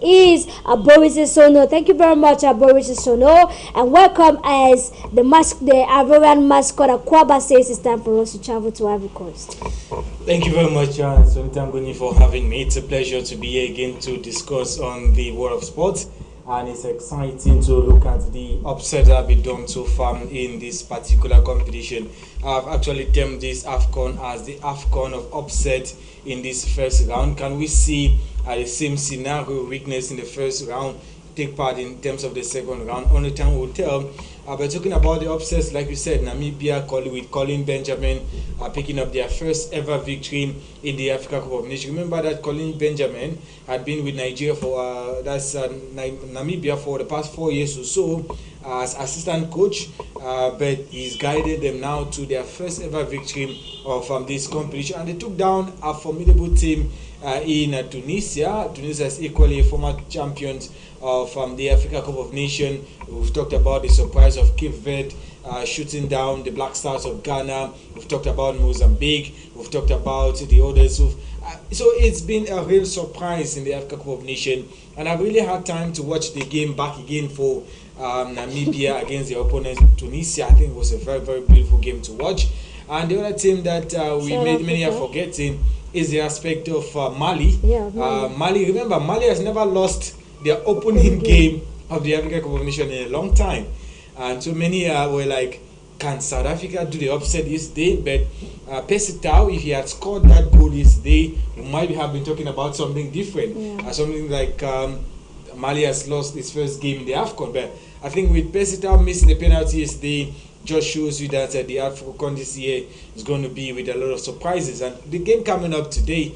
is Boris Sono. Thank you very much, Boris Sono, and welcome as the Ivorian mascot Akwaba says it's time for us to travel to Ivory Coast. Thank you very much, Sonitangoni, for having me. It's a pleasure to be here again to discuss on the world of sports, and it's exciting to look at the upset that have been done so far in this particular competition. I've actually termed this AFCON as the AFCON of upset in this first round. Can we see the same scenario weakness in the first round take part in terms of the second round? Only time will tell. But talking about the upsets, like you said, Namibia with Colin Benjamin picking up their first ever victory in the Africa Cup of Nations. Remember that Colin Benjamin had been with Nigeria for Namibia for the past 4 years or so as assistant coach, but he's guided them now to their first ever victory of this competition, and they took down a formidable team in Tunisia. Tunisia is equally a former champion of the Africa Cup of Nations. We've talked about the surprise of Cape Verde shooting down the Black Stars of Ghana. We've talked about Mozambique. We've talked about the others. So it's been a real surprise in the Africa Cup of Nations, and I've really had time to watch the game back again for Namibia against the opponent Tunisia. I think it was a very, very beautiful game to watch. And the other team that many are forgetting is the aspect of Mali. Mali, remember, Mali has never lost their opening game of the Africa Cup of Nations in a long time. And so many were like, can South Africa do the upset this day? But Percy Tau, if he had scored that goal this day, we might have been talking about something different. Something like Mali has lost its first game in the AFCON. But I think with Percy Tau missing the penalty yesterday, just shows you that the AFCON this year is going to be with a lot of surprises. And the game coming up today,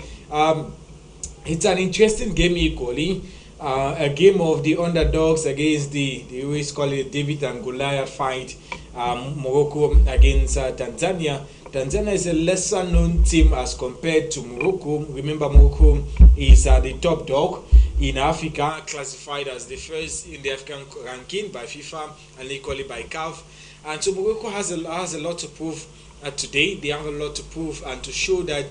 it's an interesting game equally. A game of the underdogs against they always call it David and Goliath fight. Morocco against Tanzania. Tanzania is a lesser known team as compared to Morocco. Remember, Morocco is the top dog in Africa, classified as the first in the African ranking by FIFA and equally by CAF. And so Morocco has a lot to prove today. They have a lot to prove and to show that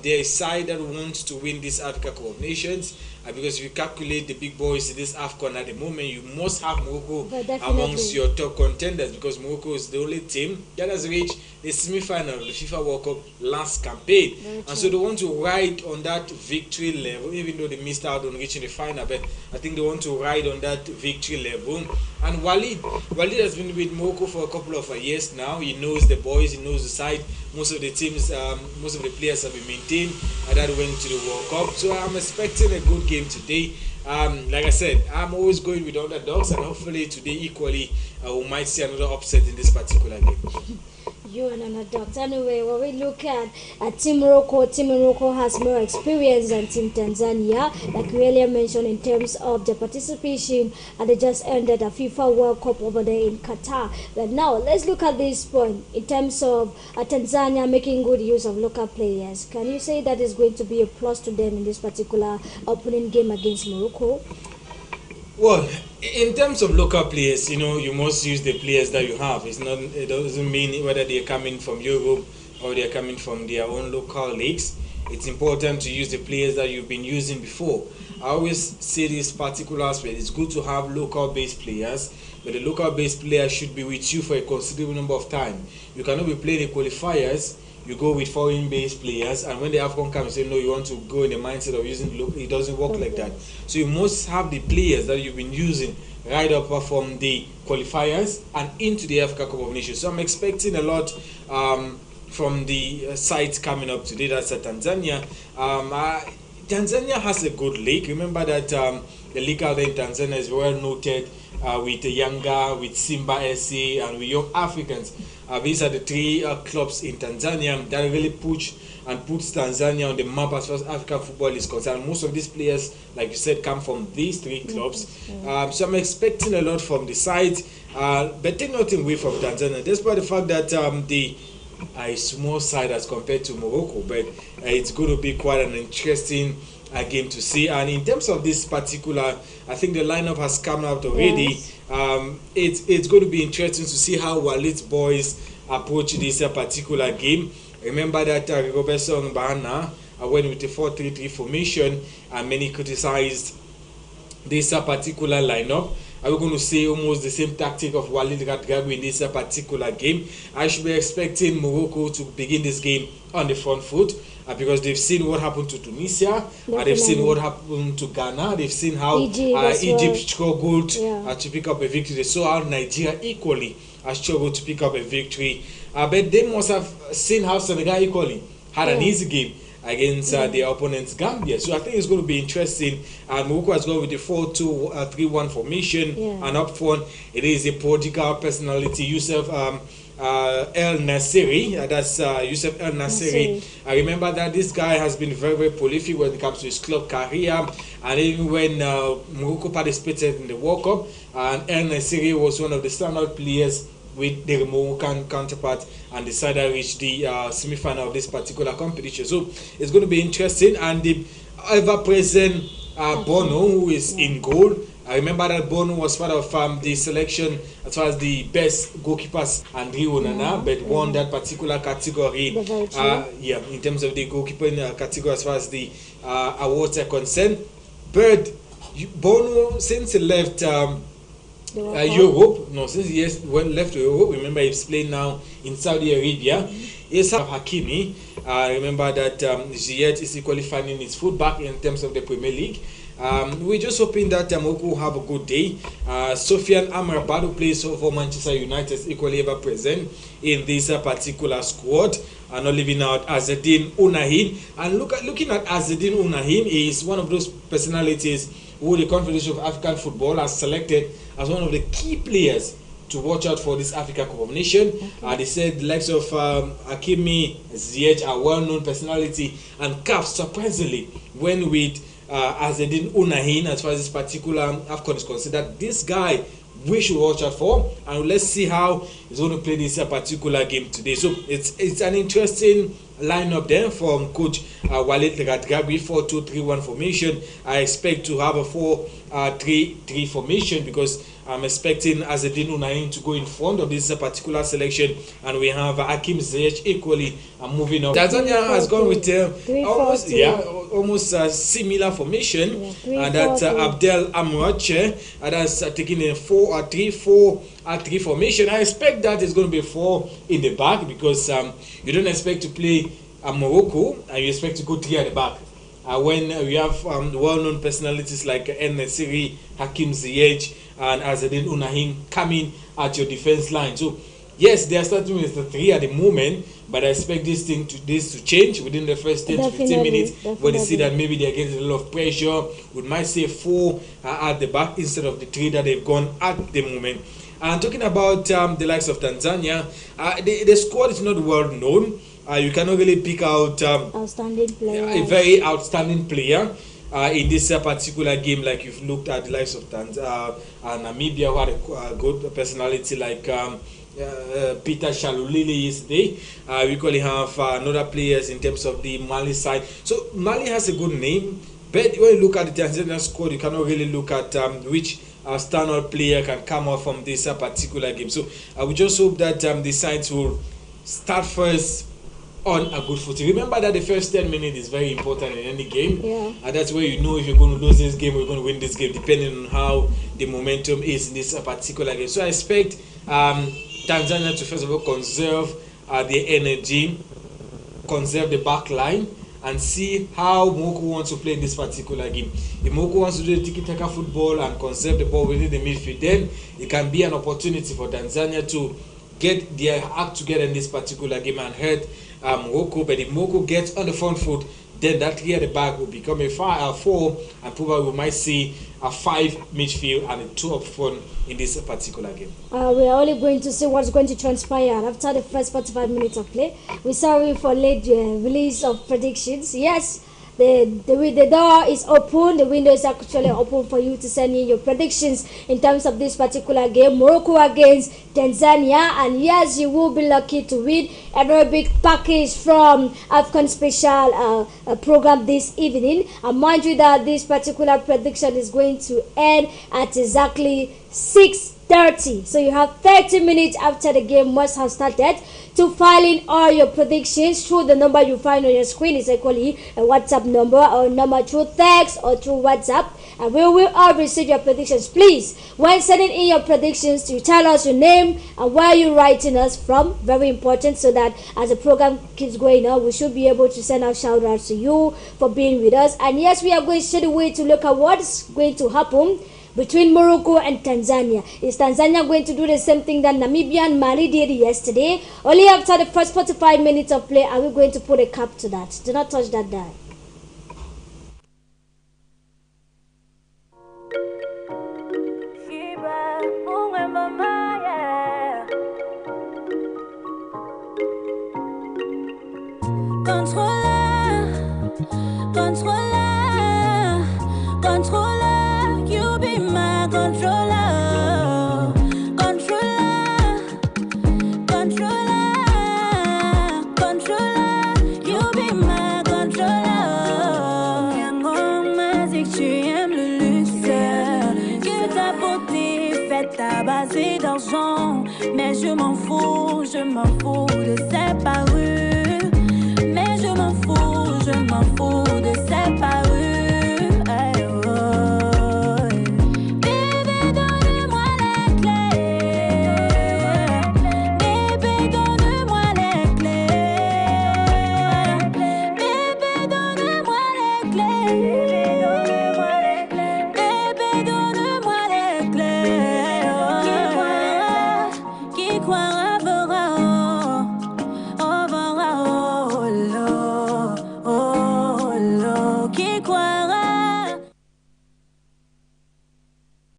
they're a side that wants to win this Africa Cup of Nations. Because if you calculate the big boys in this AFCON at the moment, you must have Morocco amongst your top contenders, because Morocco is the only team that has reached the semi-final of the FIFA World Cup last campaign. And so they want to ride on that victory level, even though they missed out on reaching the final. But I think they want to ride on that victory level. And Walid has been with Morocco for a couple of years now. He knows the boys, he knows the side. Most of the teams, most of the players have been maintained that went to the World Cup. So I'm expecting a good game today. Like I said, I'm always going with underdogs, and hopefully today equally we might see another upset in this particular game. You and underdogs. Anyway, when we look at Team Morocco has more experience than Team Tanzania, like we earlier mentioned, in terms of the participation, and they just ended a FIFA World Cup over there in Qatar. But now let's look at this point in terms of Tanzania making good use of local players. Can you say that is going to be a plus to them in this particular opening game against Morocco? Well, in terms of local players, you must use the players that you have. It doesn't mean whether they're coming from Europe or they're coming from their own local leagues. It's important to use the players that you've been using before. I always say this particular aspect. It's good to have local-based players, but the local-based players should be with you for a considerable number of time. You cannot be playing the qualifiers. You go with foreign-based players, and when the AFCON comes, you say no, you want to go in the mindset of using local. It doesn't work like that. So you must have the players that you've been using right up from the qualifiers and into the Africa Cup of Nations. So I'm expecting a lot from the sites coming up today. That's Tanzania. Tanzania has a good league. Remember that the league out there in Tanzania is well noted with Yanga, with Simba SC, and with Young Africans. These are the three clubs in Tanzania that really puts Tanzania on the map as far as African football is concerned. Most of these players, like you said, come from these three clubs. So I'm expecting a lot from the side, but take nothing away from Tanzania, despite the fact that a small side as compared to Morocco, but it's going to be quite an interesting game to see. And in terms of this particular, I think the lineup has come out already. It's going to be interesting to see how Walid's boys approach this particular game. Remember that Robertson Bahana went with the 4-3-3 formation, and many criticized this particular lineup? Are we going to see almost the same tactic of Walid Regragui in this particular game? I should be expecting Morocco to begin this game on the front foot because they've seen what happened to Tunisia, they've seen what happened to Ghana, they've seen how Egypt struggled to pick up a victory. They saw how Nigeria equally struggled to pick up a victory. But they must have seen how Senegal equally had an easy game against their opponents Gambia. So I think it's going to be interesting. Morocco has gone with the 4-2-3-1 formation, and up front it is a Portugal personality, Youssef El Nassiri. That's Youssef El Nassiri. I remember that this guy has been very, very prolific when it comes to his club career, and even when Morocco participated in the World Cup, and El Nassiri was one of the standout players with the Moroccan counterpart, and decided to reach the semi-final of this particular competition. So it's going to be interesting. And the ever-present Bono, who is in goal. I remember that Bono was part of the selection as far as the best goalkeepers, Andre Onana, but won that particular category. In terms of the goalkeeping category as far as the awards are concerned. But Bono, since he left Europe, since he left Europe, remember he's playing now in Saudi Arabia. He's Hakimi. Remember that Ziyech is equally finding his foot back in terms of the Premier League. We're just hoping that Morocco will have a good day. Sofiane Amrabat, who plays for Manchester United, is equally ever present in this particular squad. And not leaving out Azzedine Ounahi. And looking at Azzedine Ounahi, he is one of those personalities who the Confederation of African Football has selected as one of the key players to watch out for this Africa Cup of Nations. They said the likes of Hakimi, Ziyech are well-known personality, and CAF surprisingly went with Azzedine Ounahi as far as this particular AFCON is considered. This guy we should watch out for, and let's see how he's going to play this particular game today. So it's an interesting lineup there from coach Walid Regragui. 4-2-3-1 formation. I expect to have a 4-3-3 formation because I'm expecting Azzedine Ounahi to go in front of this particular selection, and we have Hakim Ziyech equally moving up. Tanzania has gone with almost a similar formation, and that's Abdel Amouache, and that's taking a 4-3-4-3 formation. I expect that it's going to be 4 in the back because you don't expect to play Morocco and you expect to go 3 at the back. When we have well-known personalities like El Nassiri, Hakim Ziyech, and Azzedine Ounahi coming at your defense line. So yes, they are starting with the 3 at the moment, but I expect this to change within the first 10 to 15 minutes. When they see that maybe they're getting a lot of pressure, we might say 4 at the back instead of the 3 that they've gone at the moment. And talking about the likes of Tanzania, the squad is not well known. You cannot really pick out a very outstanding player in this particular game, like you've looked at the likes of Namibia, who had a good personality like Peter Shalulili yesterday. We equally have other players in terms of the Mali side. So Mali has a good name, but when you look at the Tanzania squad, you cannot really look at which standout player can come out from this particular game. So I would just hope that the sides will start first on a good footing. Remember that the first 10 minutes is very important in any game, and that's where you know if you're going to lose this game or you're going to win this game, depending on how the momentum is in this particular game. So I expect Tanzania to first of all conserve their energy, conserve the back line, and see how Morocco wants to play in this particular game. If Morocco wants to do the tiki-taka football and conserve the ball within the midfield, then it can be an opportunity for Tanzania to get their act together in this particular game and hurt Morocco. But if Morocco gets on the front foot, then that 3 at the back will become a 4, and probably we might see a 5 midfield and a 2 up front in this particular game. We are only going to see what's going to transpire after the first 45 minutes of play. We're sorry for late release of predictions. Yes, the door is open, the window is actually open for you to send in your predictions in terms of this particular game, Morocco against Tanzania. And yes, you will be lucky to win a very big package from AFCON special program this evening. And mind you that this particular prediction is going to end at exactly 6:30. So you have 30 minutes after the game must have started to file in all your predictions through the number you find on your screen. Is equally a WhatsApp number or number through text or through WhatsApp. and we will all receive your predictions. Please, when sending in your predictions, you tell us your name and where you're writing us from. Very important, so that as the program keeps going on, we should be able to send out shout outs to you for being with us. And yes, we are going straight away to look at what's going to happen between Morocco and Tanzania. Is Tanzania going to do the same thing that Namibia and Mali did yesterday? Only after the first 45 minutes of play are we going to put a cap to that. Do not touch that dial. Controller, you be my controller. Controller, you be my controller. Viens en que tu aimes le luxe, que ta beauté fait tabasser d'argent. Mais je m'en fous de ces parures. Mais je m'en fous de ces parures.